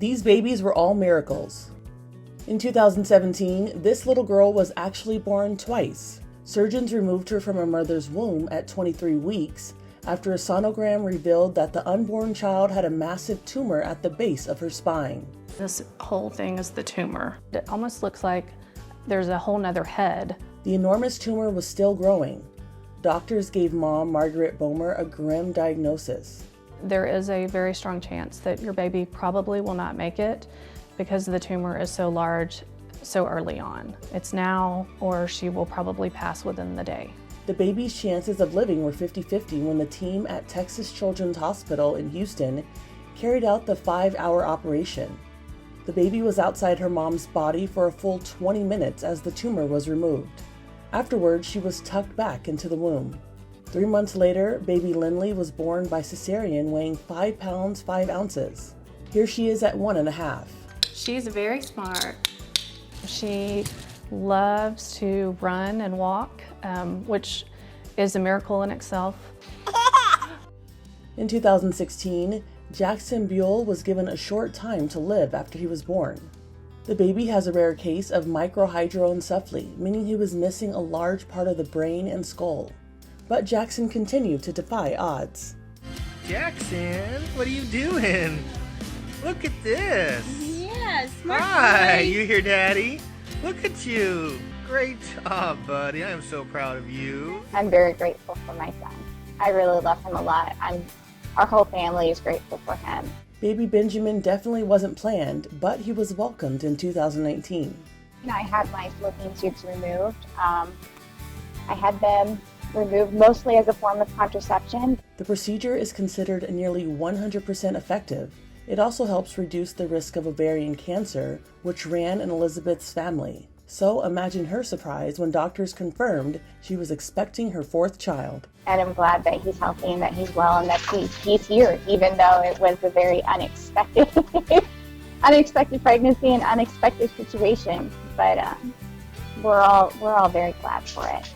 These babies were all miracles. In 2017, this little girl was actually born twice. Surgeons removed her from her mother's womb at 23 weeks after a sonogram revealed that the unborn child had a massive tumor at the base of her spine. This whole thing is the tumor. It almost looks like there's a whole nother head. The enormous tumor was still growing. Doctors gave mom, Margaret Bomer, a grim diagnosis. There is a very strong chance that your baby probably will not make it because the tumor is so large so early on. It's now, or she will probably pass within the day. The baby's chances of living were 50-50 when the team at Texas Children's Hospital in Houston carried out the 5-hour operation. The baby was outside her mom's body for a full 20 minutes as the tumor was removed. Afterwards, she was tucked back into the womb. 3 months later, baby Lindley was born by cesarean weighing 5 pounds 5 ounces. Here she is at 1.5. She's very smart. She loves to run and walk, which is a miracle in itself. In 2016, Jackson Buell was given a short time to live after he was born. The baby has a rare case of microhydranencephaly, meaning he was missing a large part of the brain and skull. But Jackson continued to defy odds. Jackson, what are you doing? Look at this. Yeah, smart. Hi, boy. you here, Daddy? Look at you. Great job, buddy. I am so proud of you. I'm very grateful for my son. I really love him a lot. Our whole family is grateful for him. Baby Benjamin definitely wasn't planned, but he was welcomed in 2019. I had my fallopian tubes removed. I had them removed mostly as a form of contraception. The procedure is considered nearly 100% effective. It also helps reduce the risk of ovarian cancer, which ran in Elizabeth's family. So imagine her surprise when doctors confirmed she was expecting her 4th child. And I'm glad that he's healthy and that he's well and that he's here, even though it was a very unexpected pregnancy and unexpected situation. But we're all very glad for it.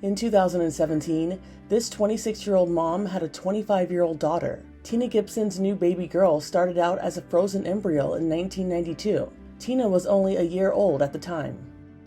In 2017, this 26-year-old mom had a 25-year-old daughter. Tina Gibson's new baby girl started out as a frozen embryo in 1992. Tina was only a year old at the time.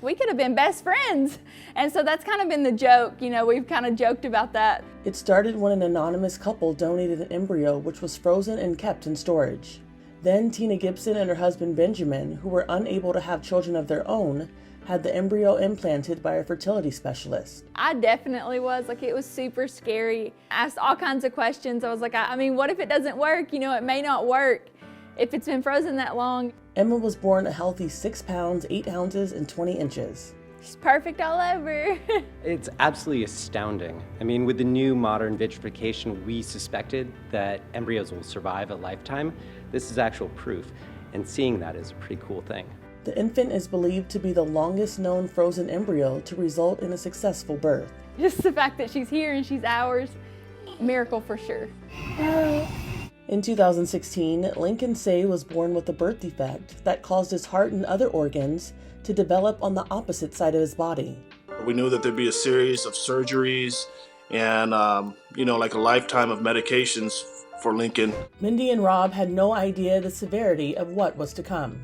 We could have been best friends. And so that's kind of been the joke. You know, we've kind of joked about that. It started when an anonymous couple donated an embryo which was frozen and kept in storage. Then Tina Gibson and her husband Benjamin, who were unable to have children of their own, had the embryo implanted by a fertility specialist. I definitely was. Like, it was super scary. I asked all kinds of questions. I was like, I mean, what if it doesn't work? You know, it may not work if it's been frozen that long. Emma was born a healthy 6 pounds, 8 ounces, and 20 inches. She's perfect all over. It's absolutely astounding. I mean, with the new modern vitrification, we suspected that embryos will survive a lifetime. This is actual proof, and seeing that is a pretty cool thing. The infant is believed to be the longest known frozen embryo to result in a successful birth. Just the fact that she's here and she's ours, miracle for sure. In 2016, Lincoln Seay was born with a birth defect that caused his heart and other organs to develop on the opposite side of his body. We knew that there'd be a series of surgeries and, like a lifetime of medications for Lincoln. Mindy and Rob had no idea the severity of what was to come.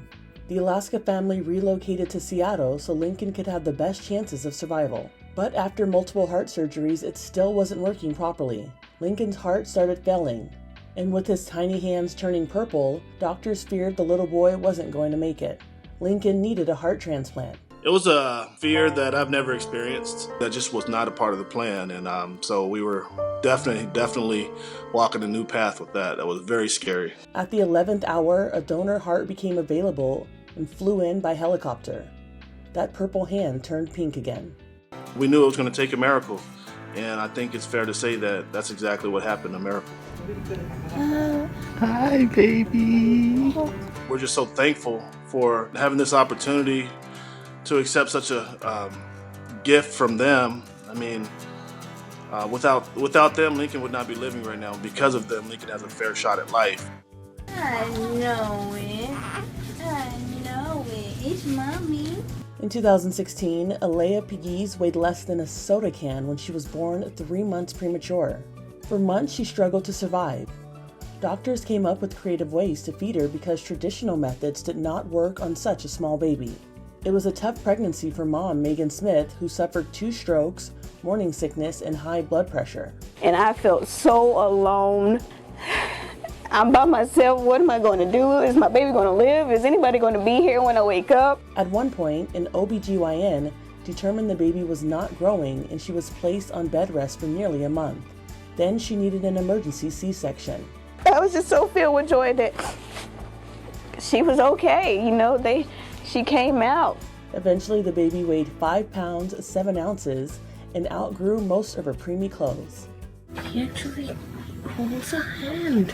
The Alaska family relocated to Seattle so Lincoln could have the best chances of survival. But after multiple heart surgeries, it still wasn't working properly. Lincoln's heart started failing, and with his tiny hands turning purple, doctors feared the little boy wasn't going to make it. Lincoln needed a heart transplant. It was a fear that I've never experienced. That just was not a part of the plan, and so we were definitely walking a new path with that. That was very scary. At the 11th hour, a donor heart became available and flew in by helicopter. That purple hand turned pink again. We knew it was going to take a miracle, and I think it's fair to say that that's exactly what happened, a miracle. Hi, baby. We're just so thankful for having this opportunity to accept such a gift from them. I mean, without them, Lincoln would not be living right now. Because of them, Lincoln has a fair shot at life. I know it. It's Mommy. In 2016, Alea Pegues weighed less than a soda can when she was born 3 months premature. For months, she struggled to survive. Doctors came up with creative ways to feed her because traditional methods did not work on such a small baby. It was a tough pregnancy for mom, Megan Smith, who suffered 2 strokes, morning sickness, and high blood pressure. And I felt so alone. I'm by myself. What am I going to do? Is my baby going to live? Is anybody going to be here when I wake up? At one point, an OBGYN determined the baby was not growing and she was placed on bed rest for nearly a month. Then she needed an emergency C-section. I was just so filled with joy that she was okay. She came out. Eventually, the baby weighed 5 pounds, 7 ounces and outgrew most of her preemie clothes. He actually holds a hand.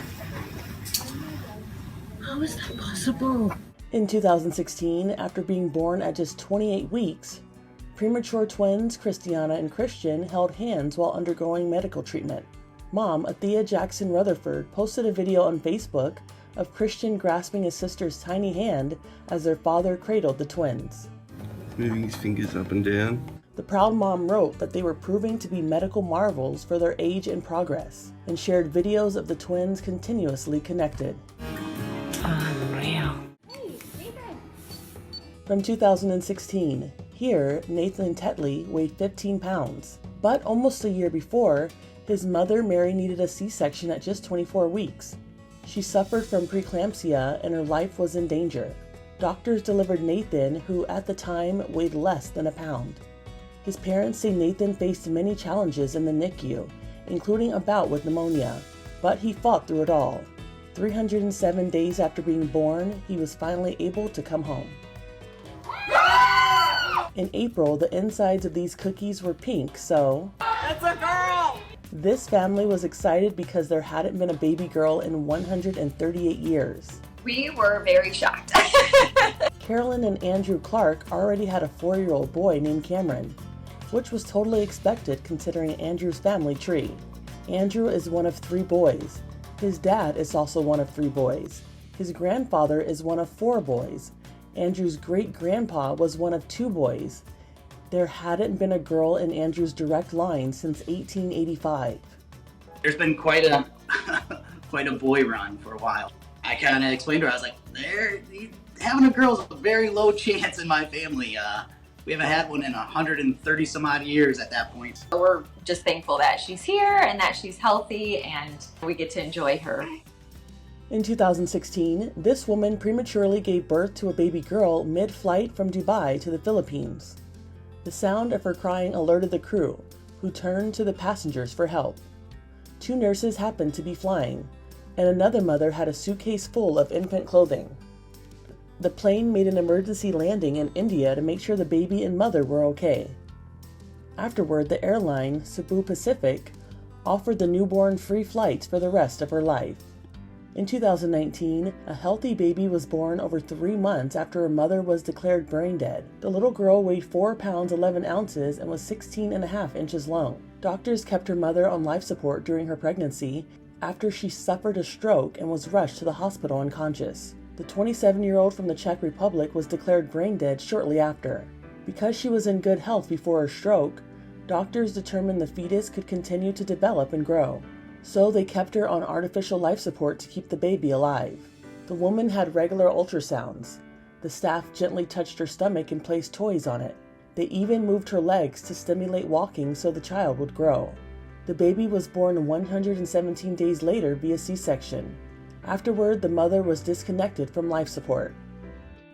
How is that possible? In 2016, after being born at just 28 weeks, premature twins Christiana and Christian held hands while undergoing medical treatment. Mom, Athea Jackson Rutherford, posted a video on Facebook of Christian grasping his sister's tiny hand as their father cradled the twins. Moving his fingers up and down. The proud mom wrote that they were proving to be medical marvels for their age and progress, and shared videos of the twins continuously connected. Unreal. From 2016, here, Nathan Tetley weighed 15 pounds, but almost a year before, his mother, Mary, needed a C-section at just 24 weeks. She suffered from preeclampsia and her life was in danger. Doctors delivered Nathan, who at the time weighed less than a pound. His parents say Nathan faced many challenges in the NICU, including a bout with pneumonia, but he fought through it all. 307 days after being born, he was finally able to come home. In April, the insides of these cookies were pink, so... It's a girl! This family was excited because there hadn't been a baby girl in 138 years. We were very shocked. Carolyn and Andrew Clark already had a 4-year-old boy named Cameron, which was totally expected considering Andrew's family tree. Andrew is one of 3 boys. His dad is also one of 3 boys. His grandfather is one of 4 boys. Andrew's great-grandpa was one of 2 boys. There hadn't been a girl in Andrew's direct line since 1885. There's been quite a boy run for a while. I kind of explained to her, I was like, having a girl is a very low chance in my family. We haven't had one in 130 some odd years at that point. We're just thankful that she's here and that she's healthy and we get to enjoy her. In 2016, this woman prematurely gave birth to a baby girl mid-flight from Dubai to the Philippines. The sound of her crying alerted the crew, who turned to the passengers for help. 2 nurses happened to be flying, and another mother had a suitcase full of infant clothing. The plane made an emergency landing in India to make sure the baby and mother were okay. Afterward, the airline, Cebu Pacific, offered the newborn free flights for the rest of her life. In 2019, a healthy baby was born over 3 months after her mother was declared brain dead. The little girl weighed 4 pounds 11 ounces and was 16.5 inches long. Doctors kept her mother on life support during her pregnancy after she suffered a stroke and was rushed to the hospital unconscious. The 27-year-old from the Czech Republic was declared brain dead shortly after. Because she was in good health before her stroke, doctors determined the fetus could continue to develop and grow. So they kept her on artificial life support to keep the baby alive. The woman had regular ultrasounds. The staff gently touched her stomach and placed toys on it. They even moved her legs to stimulate walking so the child would grow. The baby was born 117 days later via C-section. Afterward, the mother was disconnected from life support.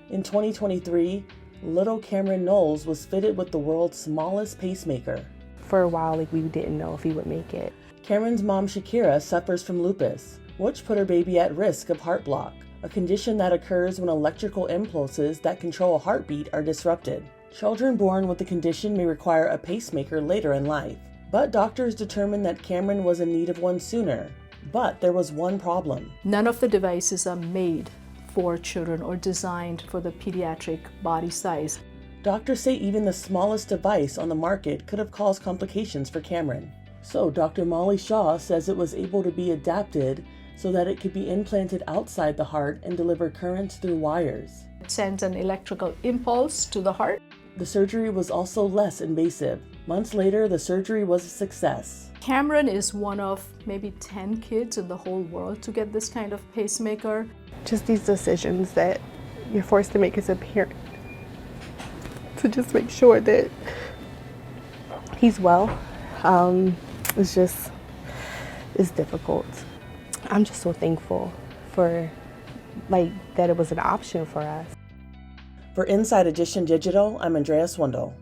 In 2023, little Cameron Knowles was fitted with the world's smallest pacemaker. For a while, we didn't know if he would make it. Cameron's mom, Shakira, suffers from lupus, which put her baby at risk of heart block, a condition that occurs when electrical impulses that control a heartbeat are disrupted. Children born with the condition may require a pacemaker later in life, but doctors determined that Cameron was in need of one sooner. But there was one problem. None of the devices are made for children or designed for the pediatric body size. Doctors say even the smallest device on the market could have caused complications for Cameron. So Dr. Molly Shaw says it was able to be adapted so that it could be implanted outside the heart and deliver currents through wires. It sends an electrical impulse to the heart. The surgery was also less invasive. Months later, the surgery was a success. Cameron is one of maybe 10 kids in the whole world to get this kind of pacemaker. Just these decisions that you're forced to make as a parent to just make sure that he's well. It's difficult. I'm just so thankful for that it was an option for us. For Inside Edition Digital, I'm Andrea Swindall.